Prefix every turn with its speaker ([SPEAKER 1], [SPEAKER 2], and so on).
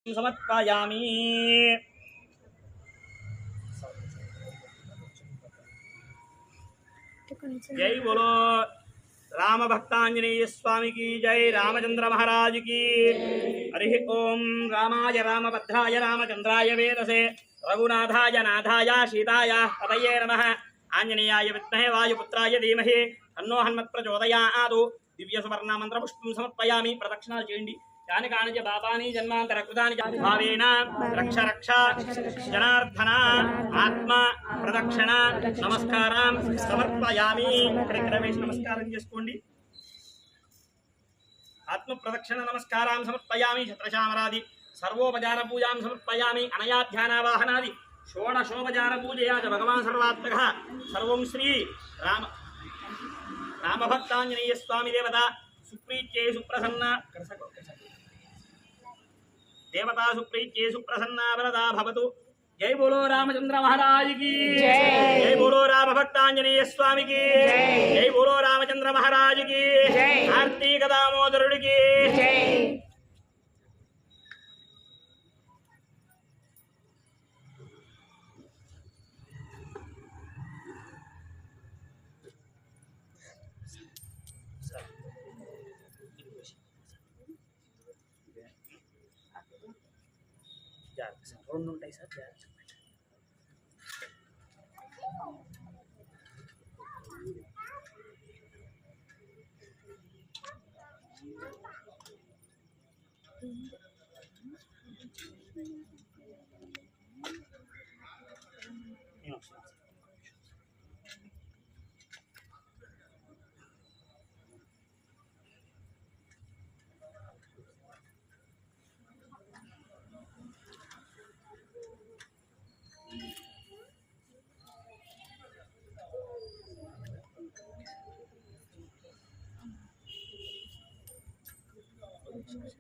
[SPEAKER 1] समर्पयामि। जय बोलो राम भक्तांजनेय स्वामी की जय, रामचंद्र महाराज की। हरि ओम रामाय रामभद्राय रामचंद्राय वेदसे रघुनाथाय नाथाय सीताय पतये नमः। आंजनेयाय विद्महे वायुपुत्राय धीमहि तन्नो हनुमत् प्रचोदयात्। दिव्य सुवर्ण मंत्र पुष्पं समर्पयामि। प्रदक्षिणाలు చేయండి। यानि कानि च पापानि जन्मान्तरकृतानि च भावेन रक्ष रक्ष जनार्दन आत्मा प्रदक्षिण नमस्कारां समर्पयामि। प्रवेश नमस्कारं చేసుకోండి। आत्म प्रदक्षिण नमस्कारां समर्पयामि। छत्रचामरादि सर्वोपचार पूजां समर्पयामि। अनया ध्यानावाहनादि षोडशोपचार पूजया च भगवान् सर्वात्मकः सर्वं श्री राम रामभक्तांजनेय स्वामी देवता सुप्रीत्यै सुप्रसन्न देवता सुप्रीत्यै सुप्रसन्ना वरदा भवतु। जय बोलो रामचंद्र महाराज की जय, जय बोलो राम भक्तांजनेय स्वामी की जय, जय बोलो रामचंद्र महाराज की जय, कार्तिक दामोदरुడి की जय। రెండు ఉంటాయి సార్ జాగ్రత్త Thank you.